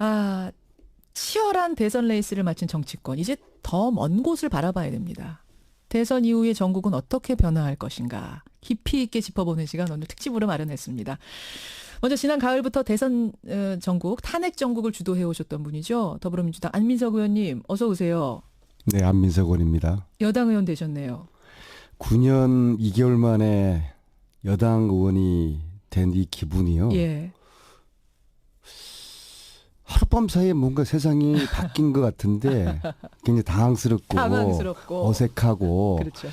아, 치열한 대선 레이스를 마친 정치권. 이제 더 먼 곳을 바라봐야 됩니다. 대선 이후에 전국은 어떻게 변화할 것인가. 깊이 있게 짚어보는 시간 오늘 특집으로 마련했습니다. 먼저 지난 가을부터 대선 전국, 탄핵 전국을 주도해 오셨던 분이죠. 더불어민주당 안민석 의원님 어서 오세요. 네, 안민석 의원입니다. 여당 의원 되셨네요. 9년 2개월 만에 여당 의원이 된 이 기분이요. 예. 하룻밤 사이에 뭔가 세상이 바뀐 것 같은데 굉장히 당황스럽고 어색하고 그렇죠.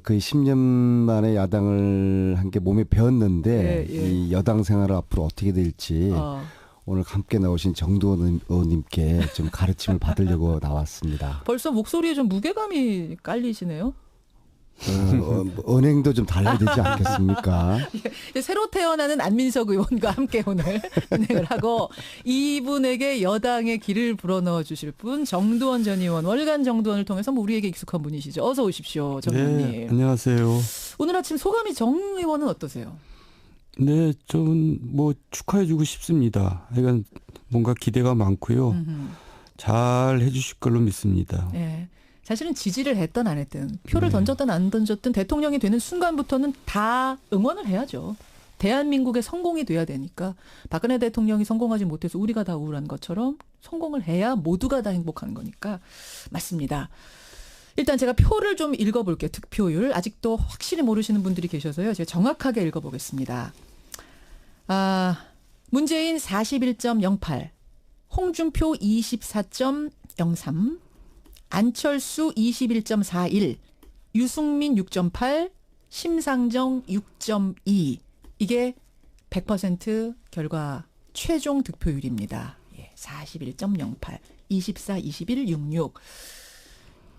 거의 10년 만에 야당을 한 게 몸에 배었는데 예, 예. 이 여당 생활을 앞으로 어떻게 될지 오늘 함께 나오신 정두원 의원님께 좀 가르침을 받으려고 나왔습니다. 벌써 목소리에 좀 무게감이 깔리시네요. 언행도 좀 달라야 되지 않겠습니까? 예, 새로 태어나는 안민석 의원과 함께 오늘 진행을 하고 이분에게 여당의 길을 불어넣어 주실 분 정두원 전 의원, 월간 정두원을 통해서 뭐 우리에게 익숙한 분이시죠. 어서 오십시오, 정 의원님. 네, 안녕하세요. 오늘 아침 소감이 정 의원은 어떠세요? 네, 좀 뭐 축하해주고 싶습니다. 하여간 뭔가 기대가 많고요. 잘 해주실 걸로 믿습니다. 네. 사실은 지지를 했든 안 했든 표를 던졌든 안 던졌든 대통령이 되는 순간부터는 다 응원을 해야죠. 대한민국의 성공이 돼야 되니까 박근혜 대통령이 성공하지 못해서 우리가 다 우울한 것처럼 성공을 해야 모두가 다 행복한 거니까 맞습니다. 일단 제가 표를 좀 읽어볼게요. 득표율. 아직도 확실히 모르시는 분들이 계셔서요. 제가 정확하게 읽어보겠습니다. 문재인 41.08, 홍준표 24.03, 안철수 21.41, 유승민 6.8, 심상정 6.2. 이게 100% 결과 최종 득표율입니다. 41.08, 24, 21, 66.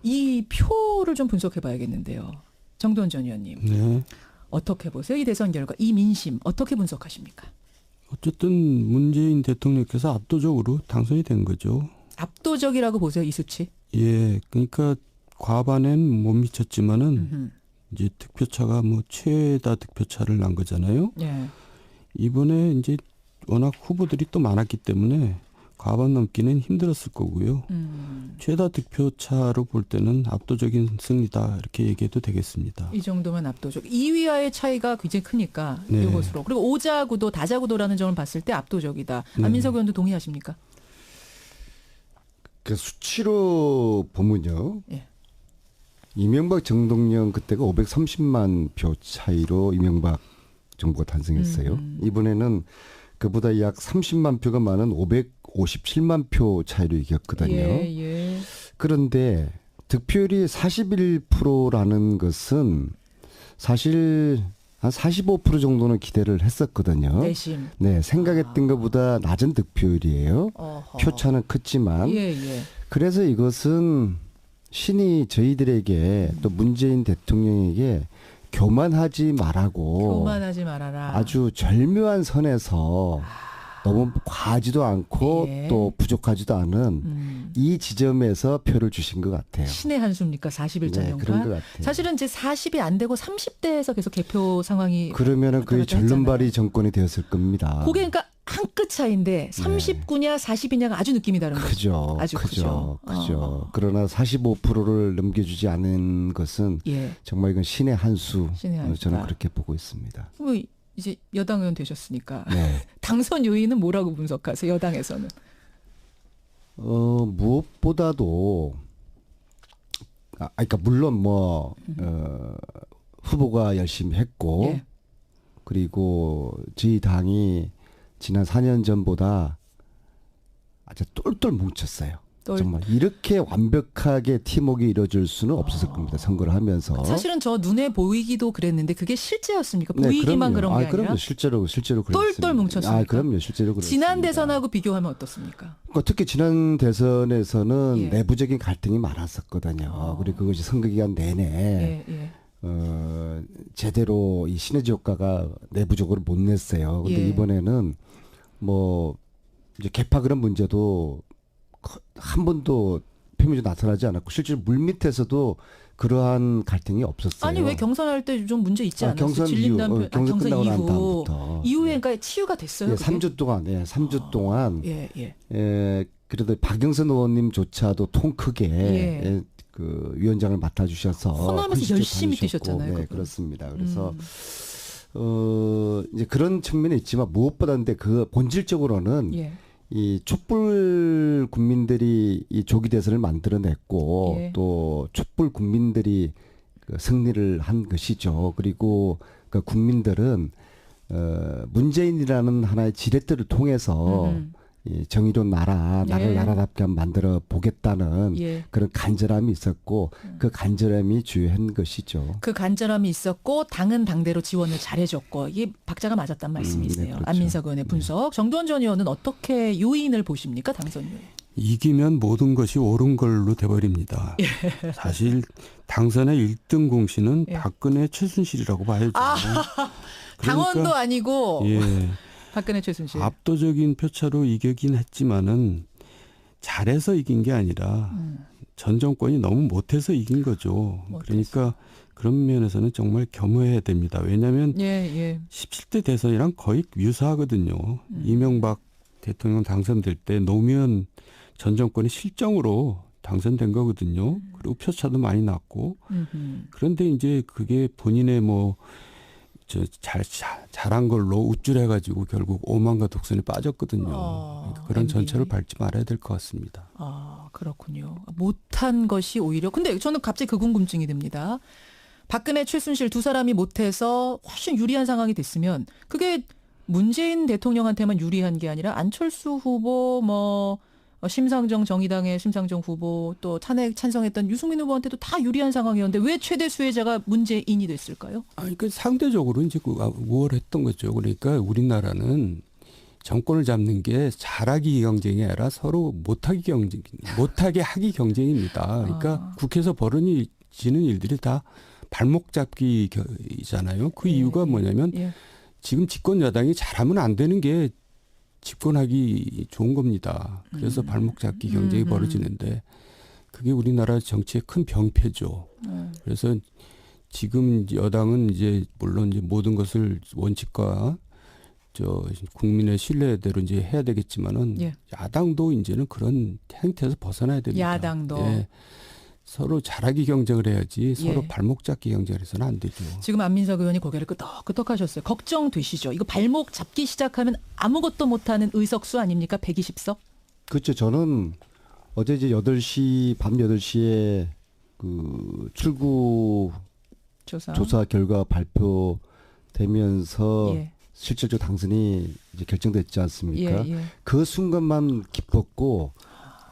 이 표를 좀 분석해 봐야겠는데요. 정두원 전 의원님. 네. 어떻게 보세요? 이 대선 결과, 이 민심 어떻게 분석하십니까? 어쨌든 문재인 대통령께서 압도적으로 당선이 된 거죠. 압도적이라고 보세요, 이 수치? 예, 그러니까 과반엔 못 미쳤지만은 이제 득표차가 뭐 최다 득표차를 난 거잖아요. 예. 이번에 이제 워낙 후보들이 또 많았기 때문에 과반 넘기는 힘들었을 거고요. 최다 득표차로 볼 때는 압도적인 승리다 이렇게 얘기해도 되겠습니다. 이 정도면 압도적. 2위와의 차이가 굉장히 크니까 네. 이것으로. 그리고 오자구도 다자구도라는 점을 봤을 때 압도적이다. 네. 안민석 의원도 동의하십니까? 그 수치로 보면요. 예. 이명박 정동영 그때가 530만 표 차이로 이명박 정부가 탄생했어요. 이번에는 그보다 약 30만 표가 많은 557만 표 차이로 이겼거든요. 예, 예. 그런데 득표율이 41%라는 것은 사실 한 45% 정도는 기대를 했었거든요. 내심. 네, 생각했던 것보다 낮은 득표율이에요. 어허. 표차는 크지만. 예, 예. 그래서 이것은 신이 저희들에게 또 문재인 대통령에게 교만하지 말라고 교만하지 말아라. 아주 절묘한 선에서 너무 과하지도 않고 예. 또 부족하지도 않은 이 지점에서 표를 주신 것 같아요. 신의 한수입니까? 41.08? 네, 그런 것 같아요. 사실은 이제 40이 안 되고 30대에서 계속 개표 상황이 그러면은 거의 왔다 갔다 절름발이 했잖아요. 정권이 되었을 겁니다. 그게 그러니까 한 끗 차이인데 39냐 40이냐가 아주 느낌이 다른 거죠. 크죠. 아주 크죠. 크죠. 그러나 45%를 넘겨주지 않은 것은 예. 정말 이건 신의 한수. 신의 한수다. 저는 그렇게 보고 있습니다. 뭐 이제 여당 의원 되셨으니까 네. 당선 요인은 뭐라고 분석하세요? 여당에서는. 무엇보다도 그러니까 물론 뭐 후보가 열심히 했고 예. 그리고 저희 당이 지난 4년 전보다 아주 똘똘 뭉쳤어요. 정말 이렇게 완벽하게 팀워크가 이루어질 수는 없었을 겁니다. 선거를 하면서. 사실은 저 눈에 보이기도 그랬는데 그게 실제였습니까? 네, 보이기만 그런 게 아니라. 그럼요. 실제로 똘똘 뭉쳤습니까? 그럼요. 실제로 그렇습니다. 지난 대선하고 비교하면 어떻습니까? 그러니까 특히 지난 대선에서는 예. 내부적인 갈등이 많았었거든요. 그리고 그것이 선거 기간 내내 예, 예. 제대로 이 시너지 효과가 내부적으로 못 냈어요. 근데 예. 이번에는 뭐 이제 개파 그런 문제도 한 번도 표면적으로 나타나지 않았고 실제로 물밑에서도 그러한 갈등이 없었어요. 아니 왜 경선할 때 좀 문제 있지 않았어요? 경선 이후, 경선 끝나고 난 다음부터. 이후에 그러니까 치유가 됐어요. 예, 3주 동안, 3주 동안. 예. 그래도 박영선 의원님조차도 통 크게 예. 그 위원장을 맡아주셔서 호남에서 열심히 뛰셨잖아요. 네, 그렇습니다. 그래서 이제 그런 측면이 있지만 무엇보다인데 그 본질적으로는 예. 이 촛불 국민들이 이 조기 대선을 만들어냈고 예. 또 촛불 국민들이 그 승리를 한 것이죠. 그리고 그 국민들은 문재인이라는 하나의 지렛대를 통해서 이 정의로운 나라를 나라답게 만들어 보겠다는 예. 그런 간절함이 있었고 그 간절함이 주요한 것이죠. 그 간절함이 있었고 당은 당대로 지원을 잘해줬고 이게 박자가 맞았단 말씀이세요. 네, 그렇죠. 안민석 의원의 분석. 정두원 전 의원은 어떻게 요인을 보십니까? 당선 요인. 이기면 모든 것이 옳은 걸로 돼버립니다. 사실 당선의 1등 공신은 예. 박근혜 최순실이라고 봐야죠. 당원도 아니고 예. 박근혜 최순실. 압도적인 표차로 이기긴 했지만은 잘해서 이긴 게 아니라 전 정권이 너무 못해서 이긴 거죠. 그러니까 그런 면에서는 정말 겸허해야 됩니다. 왜냐하면 17대 대선이랑 거의 유사하거든요. 이명박 대통령 당선될 때 노무현 전 정권이 실정으로 당선된 거거든요. 그리고 표차도 많이 났고. 그런데 이제 그게 본인의 잘한 걸로 우쭐해가지고 결국 오만과 독선에 빠졌거든요. 그러니까 그런 전철을 밟지 말아야 될 것 같습니다. 아, 그렇군요. 못한 것이 오히려. 근데 저는 갑자기 그 궁금증이 듭니다. 박근혜, 최순실 두 사람이 못해서 훨씬 유리한 상황이 됐으면 그게 문재인 대통령한테만 유리한 게 아니라 안철수 후보, 심상정 정의당의 심상정 후보 또 탄핵 찬성했던 유승민 후보한테도 다 유리한 상황이었는데 왜 최대 수혜자가 문재인이 됐을까요? 그러니까 상대적으로 이제 우월했던 거죠. 그러니까 우리나라는 정권을 잡는 게 잘하기 경쟁이 아니라 서로 못하게 하기 경쟁입니다. 그러니까 국회에서 벌어지는 일들이 다 발목 잡기잖아요. 그 이유가 뭐냐면 지금 집권 여당이 잘하면 안 되는 게 집권하기 좋은 겁니다. 그래서 발목 잡기 경쟁이 벌어지는데 그게 우리나라 정치의 큰 병폐죠. 그래서 지금 여당은 이제 물론 이제 모든 것을 원칙과 국민의 신뢰대로 이제 해야 되겠지만은 야당도 이제는 그런 행태에서 벗어나야 됩니다. 야당도. 예. 서로 잘하기 경쟁을 해야지 서로 발목 잡기 경쟁을 해서는 안 되죠. 지금 안민석 의원이 고개를 끄덕끄덕 하셨어요. 걱정되시죠? 이거 발목 잡기 시작하면 아무것도 못하는 의석수 아닙니까? 120석? 그렇죠. 저는 어제 이제 밤 8시에 그 출구 조사 결과 발표되면서 실질적 당선이 이제 결정됐지 않습니까? 그 순간만 기뻤고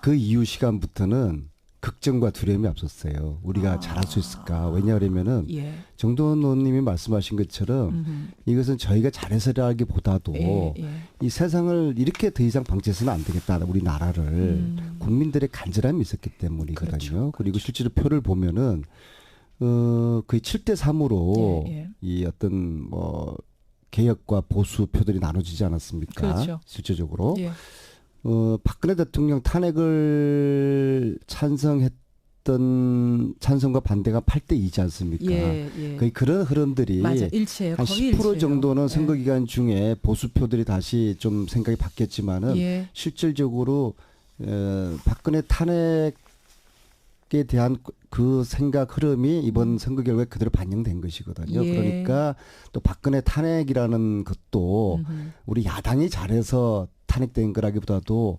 그 이후 시간부터는 걱정과 두려움이 앞섰어요. 우리가 잘할 수 있을까? 왜냐하면은 정도원 의원님이 말씀하신 것처럼 이것은 저희가 잘해서라기보다도 이 세상을 이렇게 더 이상 방치해서는 안 되겠다. 우리나라를 국민들의 간절함이 있었기 때문이거든요. 그렇죠. 그리고 실제로 표를 보면은 거의 7대 3으로 이 어떤 개혁과 보수 표들이 나눠지지 않았습니까? 그렇죠. 실제적으로. 박근혜 대통령 탄핵을 찬성과 반대가 8대 2지 않습니까? 거의 그런 흐름들이 맞아, 일치해요. 한 10% 일치해요. 정도는 선거 기간 중에 보수표들이 다시 좀 생각이 바뀌었지만은 실질적으로 박근혜 탄핵에 대한 그 생각 흐름이 이번 선거 결과에 그대로 반영된 것이거든요. 그러니까 또 박근혜 탄핵이라는 것도 우리 야당이 잘해서 탄핵된 거라기보다도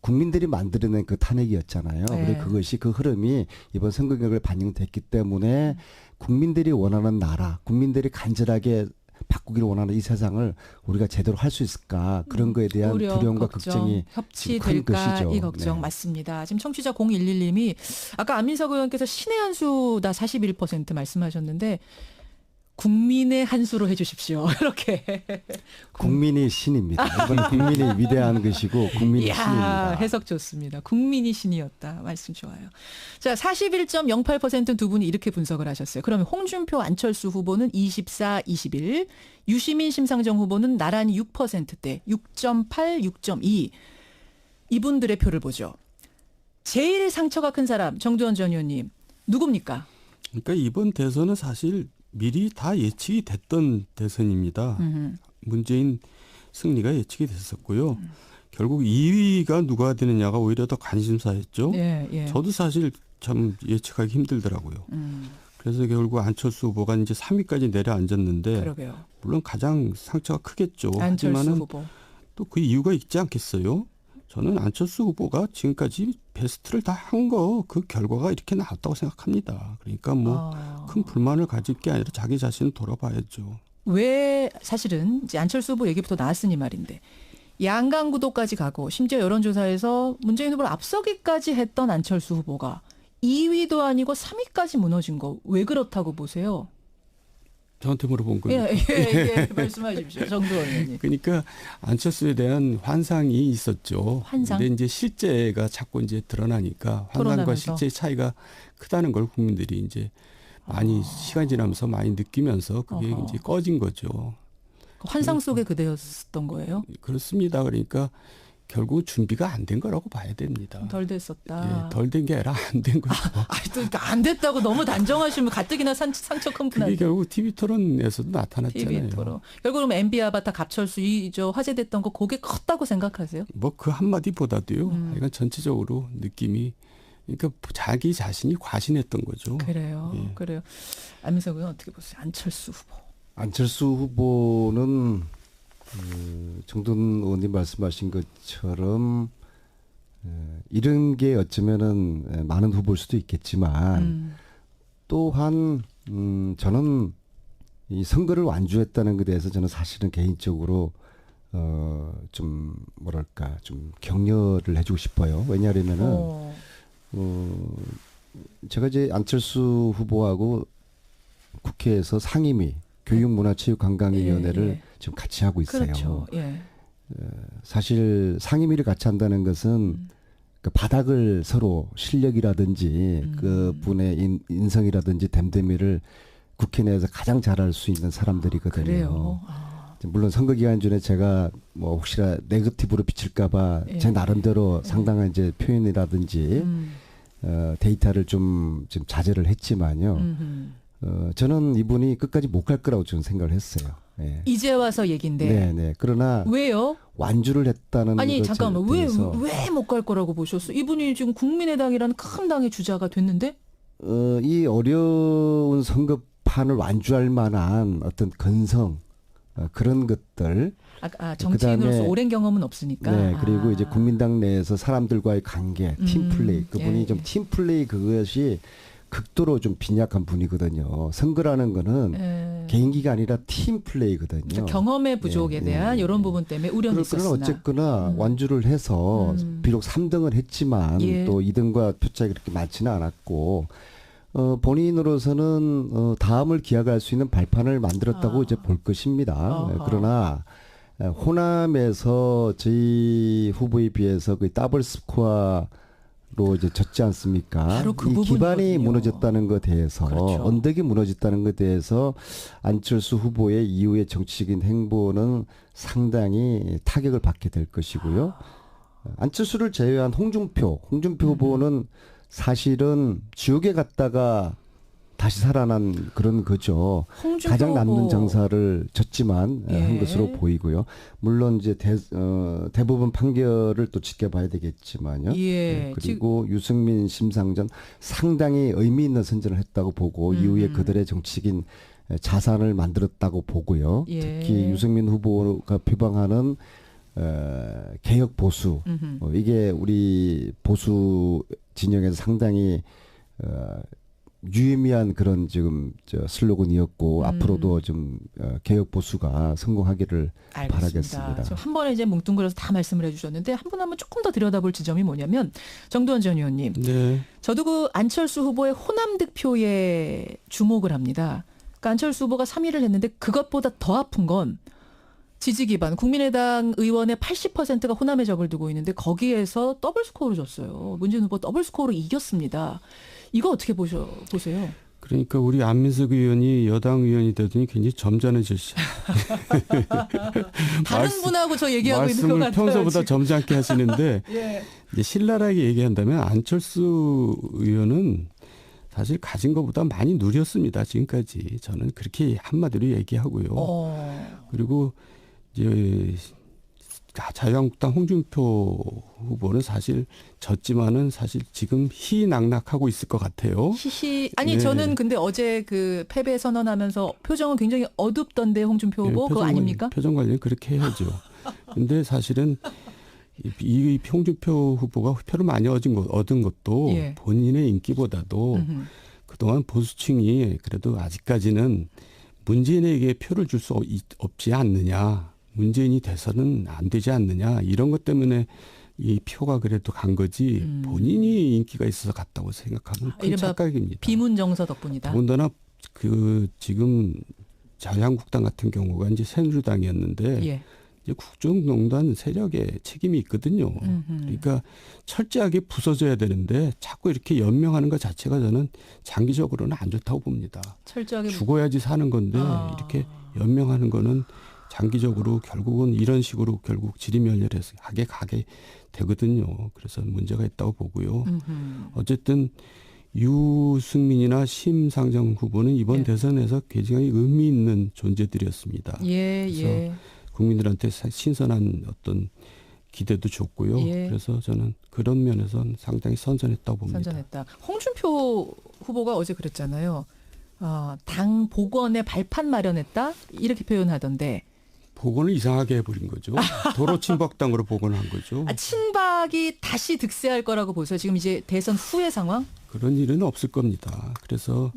국민들이 만들어낸 그 탄핵이었잖아요. 그리고 그것이 그 흐름이 이번 선거 결과에 반영됐기 때문에 국민들이 원하는 나라, 국민들이 간절하게 바꾸기를 원하는 이 세상을 우리가 제대로 할 수 있을까 그런 거에 대한 두려움과 걱정이 큰 것이죠. 이 걱정 맞습니다. 지금 청취자 011님이 아까 안민석 의원께서 신의 한 수다 41% 말씀하셨는데 국민의 한 수로 해주십시오. 이렇게. 국민이 신입니다. 이건 국민이 위대한 것이고 국민이 신입니다. 해석 좋습니다. 국민이 신이었다. 말씀 좋아요. 자, 41.08% 두 분이 이렇게 분석을 하셨어요. 그러면 홍준표, 안철수 후보는 24, 21, 유시민, 심상정 후보는 나란히 6%대, 6.8, 6.2. 이분들의 표를 보죠. 제일 상처가 큰 사람 정두원 전 의원님 누굽니까? 그러니까 이번 대선은 사실 미리 다 예측이 됐던 대선입니다. 문재인 승리가 예측이 됐었고요. 결국 2위가 누가 되느냐가 오히려 더 관심사였죠. 예, 예. 저도 사실 참 예측하기 힘들더라고요. 그래서 결국 안철수 후보가 이제 3위까지 내려앉았는데 그러게요. 물론 가장 상처가 크겠죠. 안철수 하지만은 후보. 또 그 이유가 있지 않겠어요? 저는 안철수 후보가 지금까지 베스트를 다 한 거 그 결과가 이렇게 나왔다고 생각합니다. 그러니까 뭐 큰 불만을 가질 게 아니라 자기 자신을 돌아봐야죠. 왜 사실은 이제 안철수 후보 얘기부터 나왔으니 말인데 양강 구도까지 가고 심지어 여론조사에서 문재인 후보를 앞서기까지 했던 안철수 후보가 2위도 아니고 3위까지 무너진 거 왜 그렇다고 보세요? 저한테 물어본 거예요. 예, 말씀하십시오. 정두원 의원님. 그러니까 안철수에 대한 환상이 있었죠. 환상? 근데 이제 실제가 자꾸 이제 드러나니까 환상과 드러나면서. 실제의 차이가 크다는 걸 국민들이 이제 많이 시간이 지나면서 많이 느끼면서 그게 어허. 이제 꺼진 거죠. 환상 속의 그대였던 거예요? 그렇습니다. 그러니까 결국 준비가 안 된 거라고 봐야 됩니다. 덜 됐었다. 예, 덜 된 게 아니라 안 된 거죠. 또 그러니까 안 됐다고 너무 단정하시면 가뜩이나 상처 큰 그게 분한테. 결국 TV 토론에서도 나타났잖아요. TV 토론. 결국 그럼 MB 아바타 갑철수 이저 화제됐던 거 그게 컸다고 생각하세요? 뭐 그 한마디보다도요. 이건 전체적으로 느낌이 그러니까 자기 자신이 과신했던 거죠. 그래요. 예. 그래요. 안민석 의원 어떻게 보세요? 안철수 후보. 안철수 후보는 정돈 의원님 말씀하신 것처럼 이런 게 어쩌면은 많은 후보일 수도 있겠지만 또한 저는 이 선거를 완주했다는 것에 대해서 저는 사실은 개인적으로 좀 뭐랄까 좀 격려를 해주고 싶어요. 왜냐하면은 제가 이제 안철수 후보하고 국회에서 상임위 교육문화체육관광위원회를 예. 지금 같이 하고 있어요. 그렇죠. 예. 사실 상임위를 같이 한다는 것은 그 바닥을 서로 실력이라든지 그 분의 인성이라든지 댐댐이를 국회 내에서 가장 잘할 수 있는 사람들이거든요. 그래요. 물론 선거 기간 중에 제가 뭐 혹시나 네거티브로 비칠까봐 예. 제 나름대로 상당한 이제 표현이라든지 데이터를 좀 자제를 했지만요. 저는 이분이 끝까지 못 갈 거라고 저는 생각을 했어요. 예. 이제 와서 얘긴데. 네. 그러나 왜요? 완주를 했다는 아니 것에 잠깐만 대해서 왜 못 갈 거라고 보셨어? 이분이 지금 국민의당이라는 큰 당의 주자가 됐는데? 이 어려운 선거판을 완주할 만한 어떤 건성 그런 것들. 정치인으로서 그다음에 오랜 경험은 없으니까. 네. 그리고 이제 국민당 내에서 사람들과의 관계, 팀플레이. 그분이 예. 좀 팀플레이 그것이 극도로 좀 빈약한 분이거든요. 선거라는 거는 개인기가 아니라 팀플레이거든요. 그러니까 경험의 부족에 대한 이런 부분 때문에 우려는 있었으나. 그러나 어쨌거나 완주를 해서 비록 3등을 했지만 예. 또 2등과 표차가 그렇게 많지는 않았고 본인으로서는 다음을 기약할 수 있는 발판을 만들었다고 이제 볼 것입니다. 그러나 호남에서 저희 후보에 비해서 거의 더블 스코어로 이제 졌지 않습니까? 바로 그 이 기반이 부분이거든요. 무너졌다는 것에 대해서 그렇죠. 언덕이 무너졌다는 것에 대해서 안철수 후보의 이후의 정치적인 행보는 상당히 타격을 받게 될 것이고요. 안철수를 제외한 홍준표 후보는 사실은 지옥에 갔다가 다시 살아난 그런 거죠. 가장 남는 장사를 졌지만 한 것으로 보이고요. 물론 이제 대부분 판결을 또 지켜봐야 되겠지만요. 예. 그리고 유승민, 심상정 상당히 의미 있는 선전을 했다고 보고 이후에 그들의 정치적인 자산을 만들었다고 보고요. 예. 특히 유승민 후보가 표방하는 개혁 보수 이게 우리 보수 진영에서 상당히 유의미한 그런 지금 슬로건이었고 앞으로도 좀 개혁 보수가 성공하기를 바라겠습니다. 한 번에 이제 뭉뚱그려서 다 말씀을 해주셨는데 한 분 한 분 조금 더 들여다볼 지점이 뭐냐면 정두원 전 의원님. 네. 저도 그 안철수 후보의 호남 득표에 주목을 합니다. 그러니까 안철수 후보가 3위를 했는데 그것보다 더 아픈 건 지지 기반 국민의당 의원의 80%가 호남에 적을 두고 있는데 거기에서 더블 스코어로 졌어요. 문재인 후보 더블 스코어로 이겼습니다. 이거 어떻게 보세요? 그러니까 우리 안민석 의원이 여당 의원이 되더니 굉장히 점잖해졌어요. 다른 분하고 저 얘기하고 있는 것 같아요. 말씀을 평소보다 지금. 점잖게 하시는데 예. 이제 신랄하게 얘기한다면 안철수 의원은 사실 가진 것보다 많이 누렸습니다. 지금까지. 저는 그렇게 한마디로 얘기하고요. 그리고 이제 자유한국당 홍준표 후보는 사실 졌지만은 사실 지금 희낙낙하고 있을 것 같아요. 아니 네. 저는 근데 어제 그 패배 선언하면서 표정은 굉장히 어둡던데 홍준표 후보 그거 아닙니까? 표정 관리는 그렇게 해야죠. 근데 사실은 이 홍준표 후보가 표를 많이 얻은 것도 예. 본인의 인기보다도 그동안 보수층이 그래도 아직까지는 문재인에게 표를 줄 수 없지 않느냐. 문재인이 돼서는 안 되지 않느냐. 이런 것 때문에 이 표가 그래도 간 거지 본인이 인기가 있어서 갔다고 생각하면 큰 착각입니다. 비문정서 덕분이다. 더군다나 그 지금 자유한국당 같은 경우가 이제 새누리당이었는데 예. 이제 국정농단 세력에 책임이 있거든요. 그러니까 철저하게 부서져야 되는데 자꾸 이렇게 연명하는 것 자체가 저는 장기적으로는 안 좋다고 봅니다. 철저하게 죽어야지 사는 건데 이렇게 연명하는 거는 장기적으로 결국은 이런 식으로 결국 지리멸렬하게 가게 되거든요. 그래서 문제가 있다고 보고요. 어쨌든 유승민이나 심상정 후보는 이번 예. 대선에서 굉장히 의미 있는 존재들이었습니다. 예, 그래서 예. 국민들한테 신선한 어떤 기대도 줬고요. 예. 그래서 저는 그런 면에서는 상당히 선전했다고 봅니다. 선전했다. 홍준표 후보가 어제 그랬잖아요. 당 복원에 발판 마련했다 이렇게 표현하던데. 복원을 이상하게 해버린 거죠. 도로 친박당으로 복원한 거죠. 친박이 다시 득세할 거라고 보세요. 지금 이제 대선 후의 상황? 그런 일은 없을 겁니다. 그래서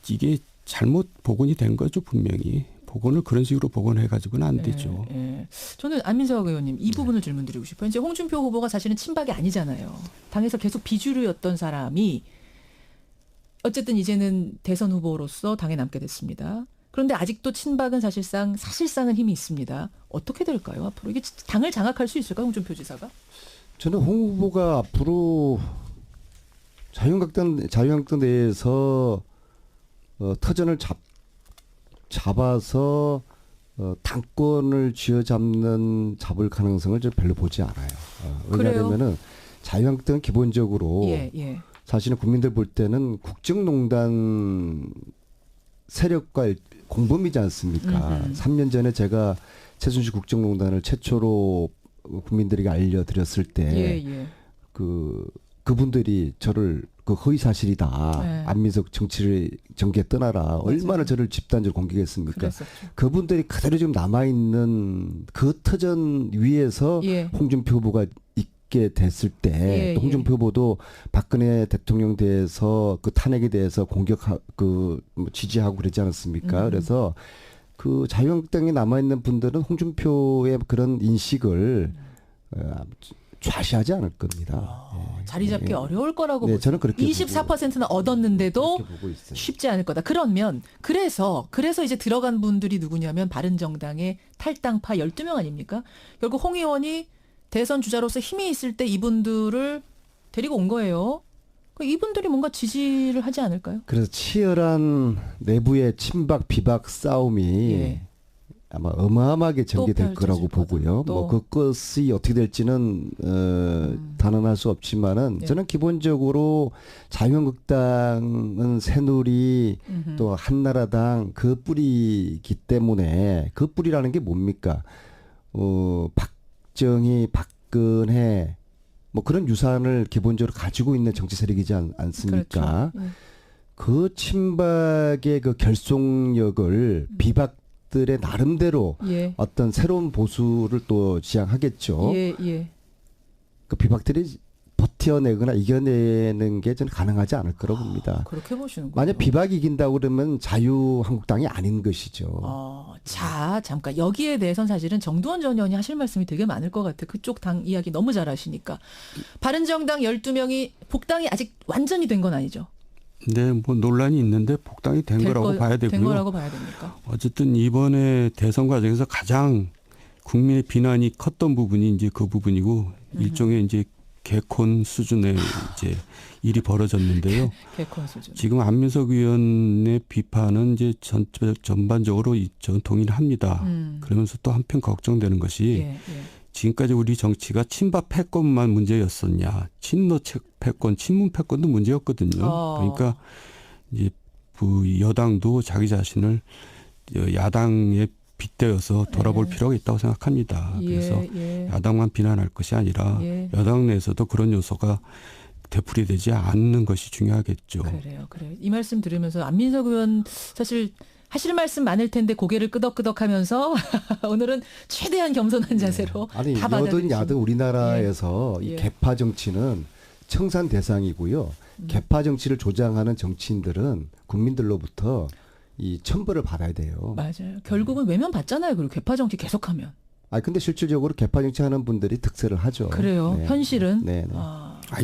이게 잘못 복원이 된 거죠. 분명히. 복원을 그런 식으로 복원해가지고는 안 되죠. 예. 저는 안민석 의원님 이 부분을 질문드리고 싶어요. 이제 홍준표 후보가 사실은 친박이 아니잖아요. 당에서 계속 비주류였던 사람이 어쨌든 이제는 대선 후보로서 당에 남게 됐습니다. 그런데 아직도 친박은 사실상은 힘이 있습니다. 어떻게 될까요? 앞으로 이게 당을 장악할 수 있을까요? 홍준표 지사가? 저는 홍 후보가 앞으로 자유한국당 내에서 터전을 잡아서 당권을 잡을 가능성을 저 별로 보지 않아요. 왜냐하면은 자유한국당은 기본적으로 예. 사실은 국민들 볼 때는 국정농단 세력과 공범이지 않습니까? 3년 전에 제가 최순실 국정농단을 최초로 국민들에게 알려드렸을 때 그분들이 저를 그 허위 사실이다. 네. 안민석 정치를 정계 떠나라. 맞아요. 얼마나 저를 집단적으로 공격했습니까? 그랬었죠. 그분들이 그대로 지금 남아있는 그 터전 위에서 예. 홍준표 후보가 있게 됐을 때 홍준표 후보도 박근혜 대통령 대해서 그 탄핵에 대해서 지지하고 그러지 않았습니까? 그래서 그 자유한국당에 남아있는 분들은 홍준표의 그런 인식을 좌시하지 않을 겁니다. 자리 잡기 어려울 거라고 네, 보죠. 저는 그렇게 24%는 얻었는데도 그렇게 보고 있어요. 쉽지 않을 거다. 그러면 그래서 이제 들어간 분들이 누구냐면 바른정당의 탈당파 12명 아닙니까? 결국 홍 의원이 대선 주자로서 힘이 있을 때 이분들을 데리고 온 거예요. 이분들이 뭔가 지지를 하지 않을까요? 그래서 치열한 내부의 친박 비박 싸움이 아마 어마어마하게 전개될 거라고 보고요. 뭐 그것이 어떻게 될지는 단언할 수 없지만은 저는 기본적으로 자유한국당은 새누리 또 한나라당 그 뿌리이기 때문에 그 뿌리라는 게 뭡니까? 박정희, 박근혜 뭐 그런 유산을 기본적으로 가지고 있는 정치 세력이지 않습니까? 그렇죠. 그 친박의 그 결속력을 비박들의 나름대로 어떤 새로운 보수를 또 지향하겠죠. 그 비박들이 버텨내거나 이겨내는 게 저는 가능하지 않을 거라고 봅니다. 그렇게 보시는군요. 만약 비박이 이긴다고 그러면 자유한국당이 아닌 것이죠. 자, 잠깐 여기에 대해서는 사실은 정두원 전 의원이 하실 말씀이 되게 많을 것 같아요. 그쪽 당 이야기 너무 잘 하시니까. 바른정당 12명이 복당이 아직 완전히 된 건 아니죠? 네, 뭐 논란이 있는데 복당이 된 거라고 봐야 되고요. 된 거라고 봐야 됩니까? 어쨌든 이번에 대선 과정에서 가장 국민의 비난이 컸던 부분이 이제 그 부분이고 일종의 이제 개콘 수준의 이제 일이 벌어졌는데요. 개콘 수준. 지금 안민석 의원의 비판은 이제 전반적으로 전 동의를 합니다. 그러면서 또 한편 걱정되는 것이 지금까지 우리 정치가 친박 패권만 문제였었냐. 친노 패권, 친문 패권도 문제였거든요. 그러니까 이제 여당도 자기 자신을 야당에 빗대어서 돌아볼 필요가 있다고 생각합니다. 그래서 야당만 비난할 것이 아니라 여당 내에서도 그런 요소가 되풀이되지 않는 것이 중요하겠죠. 그래요. 이 말씀 들으면서 안민석 의원 사실 하실 말씀 많을 텐데 고개를 끄덕끄덕하면서 오늘은 최대한 겸손한 자세로 아니 다 여든 야든 우리나라에서 이 개파 정치는 청산 대상이고요. 개파 정치를 조장하는 정치인들은 국민들로부터 이 천벌을 받아야 돼요. 맞아요. 결국은 외면 받잖아요. 그리고 개파 정치 계속하면. 근데 실질적으로 개파 정치하는 분들이 득세를 하죠. 그래요. 네. 현실은. 네.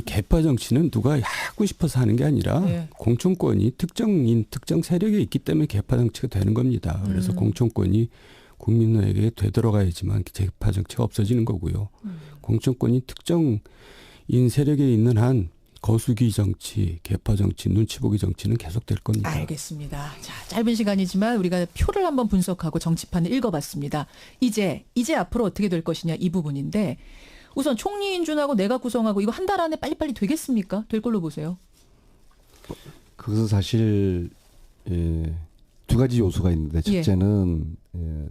개파 정치는 누가 하고 싶어서 하는 게 아니라 공천권이 특정인, 특정 세력에 있기 때문에 개파 정치가 되는 겁니다. 그래서 공천권이 국민에게 되돌아가야지만 개파 정치가 없어지는 거고요. 공천권이 특정인 세력에 있는 한 거수기 정치, 개파 정치, 눈치 보기 정치는 계속될 겁니다. 알겠습니다. 자, 짧은 시간이지만 우리가 표를 한번 분석하고 정치판을 읽어봤습니다. 이제 앞으로 어떻게 될 것이냐 이 부분인데 우선 총리 인준하고 내각 구성하고 이거 한 달 안에 빨리빨리 되겠습니까? 될 걸로 보세요. 그것은 사실 두 가지 요소가 있는데 첫째는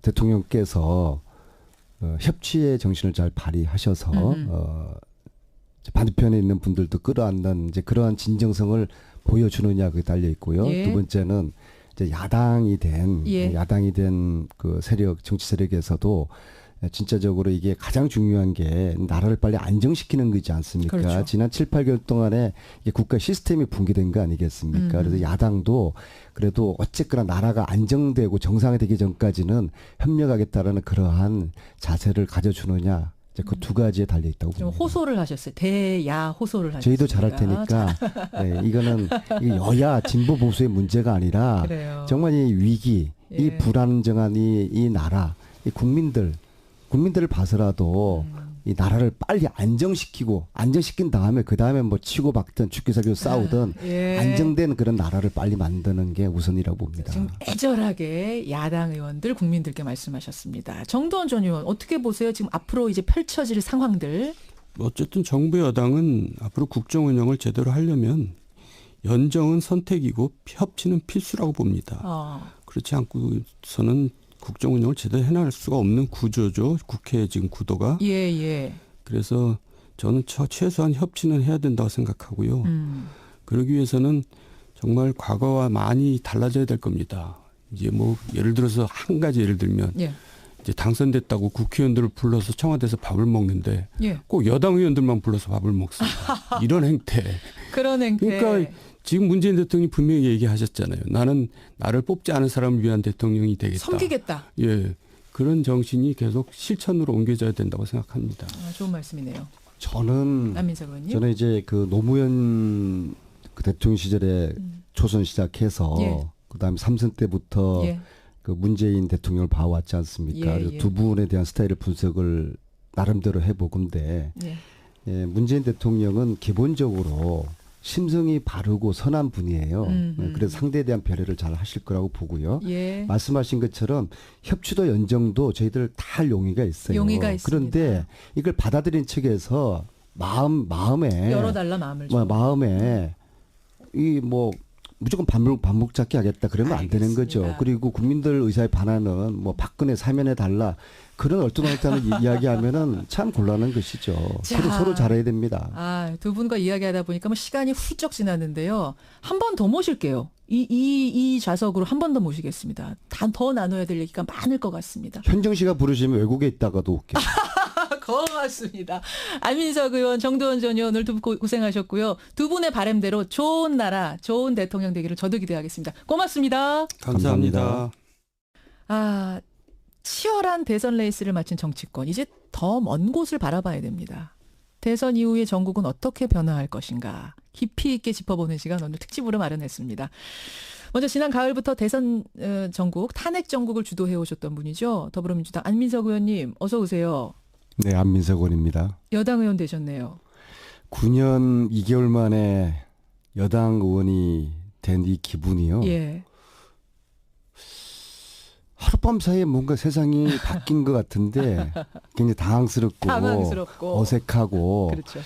대통령께서 협치의 정신을 잘 발휘하셔서 반대편에 있는 분들도 끌어안는 이제 그러한 진정성을 보여주느냐 그게 달려 있고요. 두 번째는 이제 야당이 된 그 세력 정치 세력에서도 진짜적으로 이게 가장 중요한 게 나라를 빨리 안정시키는 거지 않습니까? 그렇죠. 지난 7, 8개월 동안에 이게 국가 시스템이 붕괴된 거 아니겠습니까? 그래서 야당도 그래도 어쨌거나 나라가 안정되고 정상화되기 전까지는 협력하겠다라는 그러한 자세를 가져주느냐. 그 두 가지에 달려 있다고 봅니다. 호소를 하셨어요. 대야 호소를 하셨어요. 저희도 잘할 테니까 이거는 여야 진보 보수의 문제가 아니라 그래요. 정말 이 위기, 이 불안정한 이 나라, 이 국민들을 봐서라도 이 나라를 빨리 안정시킨 다음에 그 다음에 뭐 치고 박든 죽기 살기로 싸우든 안정된 그런 나라를 빨리 만드는 게 우선이라고 봅니다. 지금 애절하게 야당 의원들 국민들께 말씀하셨습니다. 정두원 전 의원 어떻게 보세요? 지금 앞으로 이제 펼쳐질 상황들. 어쨌든 정부 여당은 앞으로 국정 운영을 제대로 하려면 연정은 선택이고 협치는 필수라고 봅니다. 그렇지 않고서는 국정 운영을 제대로 해나갈 수가 없는 구조죠. 국회의 지금 구도가. 그래서 저는 최소한 협치는 해야 된다고 생각하고요. 그러기 위해서는 정말 과거와 많이 달라져야 될 겁니다. 이제 뭐 예를 들어서 한 가지 예를 들면 이제 당선됐다고 국회의원들을 불러서 청와대에서 밥을 먹는데 꼭 여당 의원들만 불러서 밥을 먹습니다. 이런 행태. 그런 행태. 그러니까 지금 문재인 대통령이 분명히 얘기하셨잖아요. 나는 나를 뽑지 않은 사람을 위한 대통령이 되겠다. 섬기겠다. 그런 정신이 계속 실천으로 옮겨져야 된다고 생각합니다. 좋은 말씀이네요. 저는 안민석 의원님. 저는 이제 그 노무현 그 대통령 시절에 초선 시작해서 그다음에 3선 때부터 그 문재인 대통령을 봐왔지 않습니까? 그래서 두 분에 대한 스타일의 분석을 나름대로 해보건데 문재인 대통령은 기본적으로 심성이 바르고 선한 분이에요. 그래서 상대에 대한 배려를 잘 하실 거라고 보고요. 말씀하신 것처럼 협치도 연정도 저희들 다 할 용의가 있어요. 그런데 이걸 받아들인 측에서 마음에 열어달라 마음을 좀. 마음에 이 뭐 무조건 반복 잡기 하겠다 그러면 안 되는 거죠. 그리고 국민들 의사에 반하는 뭐 박근혜 사면해 달라 그런 얼토당토하는 이야기하면은 참 곤란한 것이죠. 서로 잘해야 됩니다. 두 분과 이야기하다 보니까 뭐 시간이 훌쩍 지났는데요. 한 번 더 모실게요. 이 좌석으로 한 번 더 모시겠습니다. 더 나눠야 될 얘기가 많을 것 같습니다. 현정 씨가 부르시면 외국에 있다가도 올게요. 고맙습니다. 안민석 의원, 정두원 전 의원 오늘 두 분 고생하셨고요. 두 분의 바람대로 좋은 나라, 좋은 대통령 되기를 저도 기대하겠습니다. 고맙습니다. 감사합니다. 치열한 대선 레이스를 마친 정치권. 이제 더 먼 곳을 바라봐야 됩니다. 대선 이후에 전국은 어떻게 변화할 것인가. 깊이 있게 짚어보는 시간 오늘 특집으로 마련했습니다. 먼저 지난 가을부터 대선 전국, 탄핵 전국을 주도해 오셨던 분이죠. 더불어민주당 안민석 의원님 어서 오세요. 네, 안민석 의원입니다. 여당 의원 되셨네요. 9년 2개월 만에 여당 의원이 된 이 기분이요. 하룻밤 사이에 뭔가 세상이 바뀐 것 같은데 굉장히 당황스럽고 어색하고 그렇죠.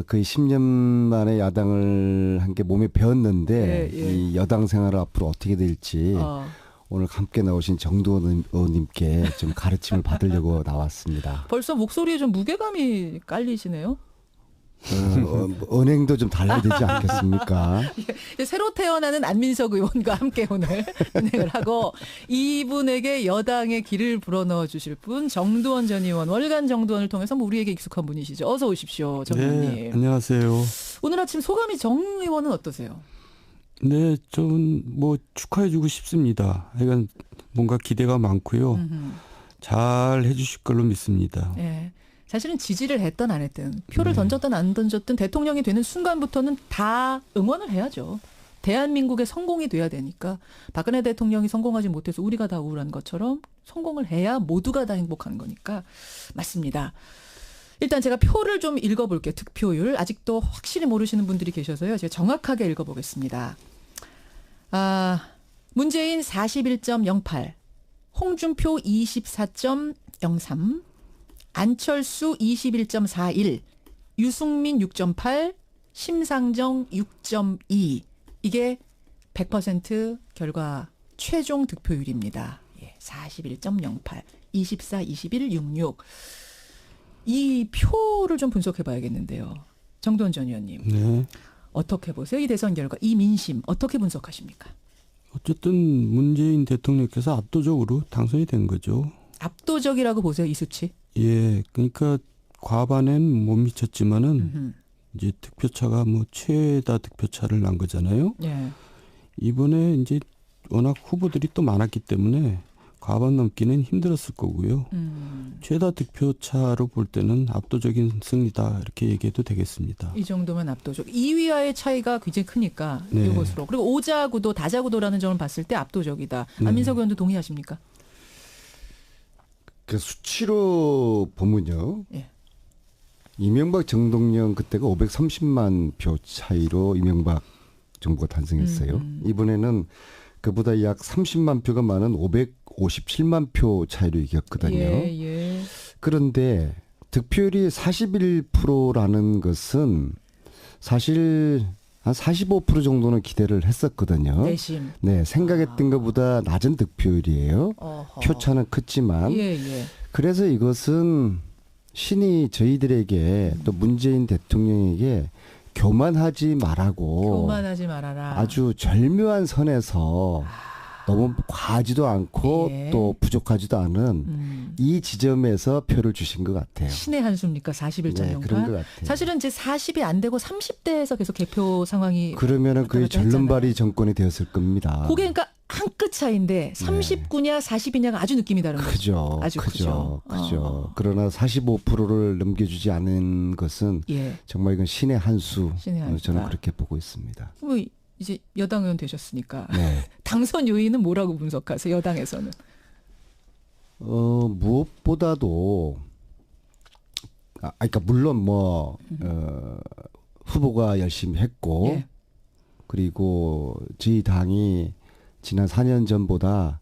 거의 10년 만에 야당을 한 게 몸에 배었는데 예, 예. 이 여당 생활을 앞으로 어떻게 될지 오늘 함께 나오신 정두원 의원님께 좀 가르침을 받으려고 나왔습니다. 벌써 목소리에 좀 무게감이 깔리시네요. 은행도 좀 달라야 되지 않겠습니까? 예, 새로 태어나는 안민석 의원과 함께 오늘 진행을 하고 이분에게 여당의 길을 불어넣어 주실 분 정두원 전 의원 월간 정두원을 통해서 뭐 우리에게 익숙한 분이시죠. 어서 오십시오. 정 의원님. 네, 안녕하세요. 오늘 아침 소감이 정 의원은 어떠세요? 네, 좀 뭐 축하해주고 싶습니다. 하여간 뭔가 기대가 많고요. 잘 해주실 걸로 믿습니다. 네. 사실은 지지를 했든 안 했든 표를 던졌든 안 던졌든 대통령이 되는 순간부터는 다 응원을 해야죠. 대한민국의 성공이 돼야 되니까 박근혜 대통령이 성공하지 못해서 우리가 다 우울한 것처럼 성공을 해야 모두가 다 행복한 거니까 맞습니다. 일단 제가 표를 좀 읽어볼게요. 득표율. 아직도 확실히 모르시는 분들이 계셔서요. 제가 정확하게 읽어보겠습니다. 문재인 41.08, 홍준표 24.03, 안철수 21.41, 유승민 6.8, 심상정 6.2. 이게 100% 결과 최종 득표율입니다. 41.08, 24, 21, 66. 이 표를 좀 분석해 봐야겠는데요. 정두원 전 의원님. 네. 어떻게 보세요? 이 대선 결과, 이 민심 어떻게 분석하십니까? 어쨌든 문재인 대통령께서 압도적으로 당선이 된 거죠. 압도적이라고 보세요, 이 수치? 예, 그러니까 과반엔 못 미쳤지만은 이제 득표차가 뭐 최다 득표차를 난 거잖아요. 예. 이번에 이제 워낙 후보들이 또 많았기 때문에 과반 넘기는 힘들었을 거고요. 최다 득표차로 볼 때는 압도적인 승리다 이렇게 얘기해도 되겠습니다. 이 정도면 압도적. 2위와의 차이가 굉장히 크니까 네. 이것으로. 그리고 오자구도 다자구도라는 점을 봤을 때 압도적이다. 안민석 의원도 동의하십니까? 그 수치로 보면요. 예. 이명박 정동영 그때가 530만 표 차이로 이명박 정부가 탄생했어요. 이번에는 그보다 약 30만 표가 많은 557만 표 차이로 이겼거든요. 예. 그런데 득표율이 41%라는 것은 사실 한 45% 정도는 기대를 했었거든요. 내심. 네, 생각했던 것보다 낮은 득표율이에요. 어허. 표차는 크지만. 예. 그래서 이것은 신이 저희들에게 또 문재인 대통령에게 교만하지 말라고 교만하지 말아라. 아주 절묘한 선에서 너무 과하지도 않고 예. 또 부족하지도 않은 이 지점에서 표를 주신 것 같아요. 신의 한수입니까? 41.08? 네, 그런 것 같아요. 사실은 이제 40이 안 되고 30대에서 계속 개표 상황이 그러면은 거의 왔다 갔다 절름발이 정권이 되었을 겁니다. 그게 그러니까 한 끗 차이인데 39냐 40이냐가 아주 느낌이 다른 거죠. 크죠. 아주 크죠. 그러나 45%를 넘겨주지 않은 것은 예. 정말 이건 신의 한수. 신의 한수다. 저는 그렇게 보고 있습니다. 뭐 이제 여당 의원 되셨으니까 네. 당선 요인은 뭐라고 분석하세요? 여당에서는. 무엇보다도 그러니까 물론 후보가 열심히 했고 예. 그리고 저희 당이 지난 4년 전보다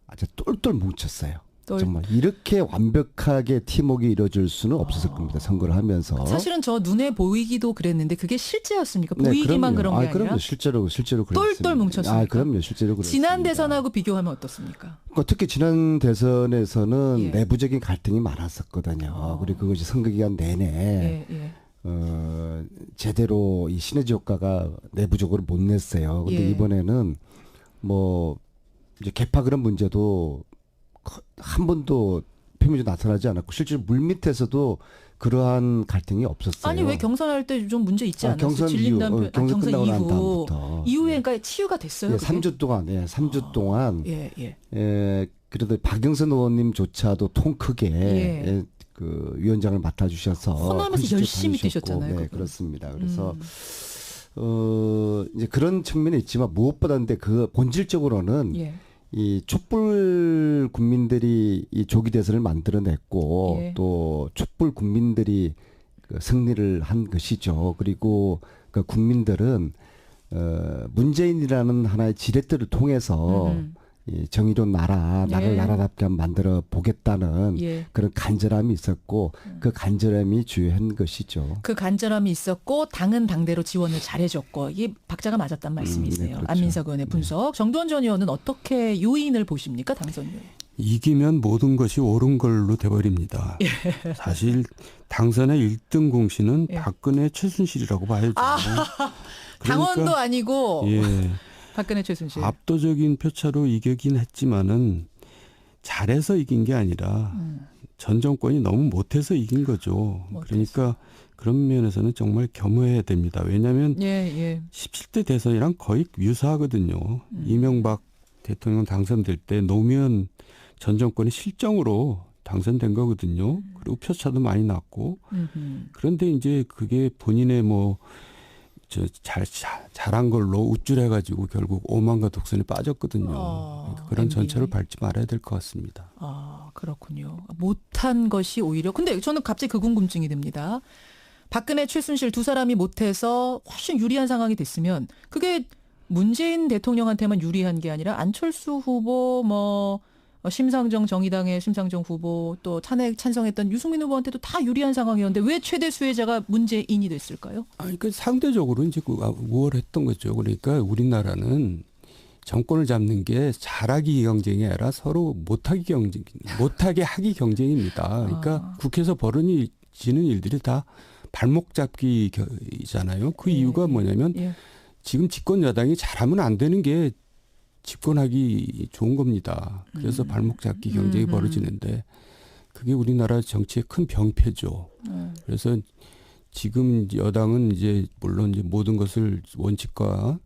아주 똘똘 뭉쳤어요. 정말 이렇게 완벽하게 팀워크가 이루어질 수는 없었을 겁니다. 선거를 하면서. 사실은 저 눈에 보이기도 그랬는데 그게 실제였습니까? 네, 보이기만 그런 게 아니라. 그럼요. 실제로 그랬습니다. 똘똘 뭉쳤습니까? 그럼요. 실제로 그랬습니다. 지난 대선하고 비교하면 어떻습니까? 그러니까 특히 지난 대선에서는 예. 내부적인 갈등이 많았었거든요. 그리고 그것이 선거 기간 내내 예. 제대로 이 시너지 효과가 내부적으로 못 냈어요. 근데 예. 이번에는 뭐 이제 개파 그런 문제도 한 번도 표면적으로 나타나지 않았고 실제로 물밑에서도 그러한 갈등이 없었어요. 아니 왜 경선할 때 좀 문제 있지 않았어요? 경선 질린다는 경선 끝나고 난 이후. 다음부터. 이후에 그러니까 치유가 됐어요. 예, 그게? 3주 동안 3주 동안 예. 그래도 박영선 의원님조차도 통 크게 예. 그 위원장을 맡아주셔서 호남에서 열심히 다니셨고, 뛰셨잖아요. 네, 그분. 그렇습니다. 그래서 이제 그런 측면이 있지만 무엇보다 근데 그 본질적으로는 예. 이 촛불 국민들이 이 조기 대선을 만들어냈고 예. 또 촛불 국민들이 그 승리를 한 것이죠. 그리고 그 국민들은 문재인이라는 하나의 지렛대를 통해서 이 정의로운 나라를 예. 나라답게 한번 만들어 보겠다는 예. 그런 간절함이 있었고 그 간절함이 주요한 것이죠. 그 간절함이 있었고 당은 당대로 지원을 잘해줬고 이게 박자가 맞았단 말씀이세요. 네, 그렇죠. 안민석 의원의 분석. 정두원 전 의원은 어떻게 요인을 보십니까? 당선 요인. 이기면 모든 것이 옳은 걸로 돼버립니다. 사실 당선의 1등 공신은 예. 박근혜 최순실이라고 봐야죠. 당원도 아니고 예, 박근혜 최순실. 압도적인 표차로 이기긴 했지만은 잘해서 이긴 게 아니라 전 정권이 너무 못해서 이긴 거죠. 못해서. 그러니까 그런 면에서는 정말 겸허해야 됩니다. 왜냐하면 예. 17대 대선이랑 거의 유사하거든요. 이명박 대통령 당선될 때 노무현 전 정권의 실정으로 당선된 거거든요. 그리고 표차도 많이 났고. 그런데 이제 그게 본인의 잘한 걸로 우쭐해가지고 결국 오만과 독선에 빠졌거든요. 그러니까 그런 전철을 밟지 말아야 될 것 같습니다. 아, 그렇군요. 못한 것이 오히려. 근데 저는 갑자기 그 궁금증이 듭니다. 박근혜, 최순실 두 사람이 못해서 훨씬 유리한 상황이 됐으면 그게 문재인 대통령한테만 유리한 게 아니라 안철수 후보, 심상정 정의당의 심상정 후보 또 탄핵 찬성했던 유승민 후보한테도 다 유리한 상황이었는데 왜 최대 수혜자가 문재인이 됐을까요? 아니, 그 상대적으로 이제 우월했던 거죠. 그러니까 우리나라는 정권을 잡는 게 잘하기 경쟁이 아니라 서로 못하게 하기 경쟁입니다. 그러니까 국회에서 벌어지는 일들이 다 발목 잡기잖아요. 그 이유가 뭐냐면 지금 집권 여당이 잘하면 안 되는 게 집권하기 좋은 겁니다. 그래서 발목 잡기 경쟁이 벌어지는데 그게 우리나라 정치의 큰 병폐죠. 그래서 지금 여당은 이제 물론 이제 모든 것을 원칙과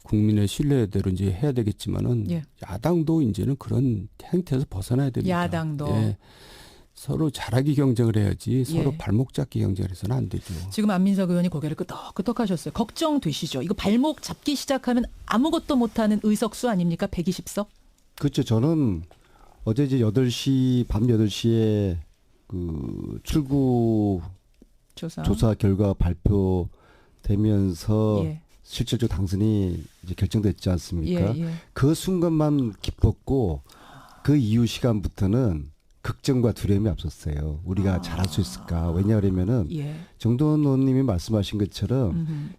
국민의 신뢰대로 이제 해야 되겠지만은 야당도 이제는 그런 행태에서 벗어나야 됩니다. 야당도. 예. 서로 잘하기 경쟁을 해야지 서로 발목 잡기 경쟁을 해서는 안 되죠. 지금 안민석 의원이 고개를 끄덕끄덕 하셨어요. 걱정되시죠? 이거 발목 잡기 시작하면 아무것도 못하는 의석수 아닙니까? 120석? 그렇죠. 저는 어제 이제 밤 8시에 그 출구 조사 결과 발표되면서 실질적 당선이 이제 결정됐지 않습니까? 그 순간만 기뻤고 그 이후 시간부터는 걱정과 두려움이 앞섰어요. 우리가 잘할 수 있을까? 왜냐하면은 정도원 의원님이 말씀하신 것처럼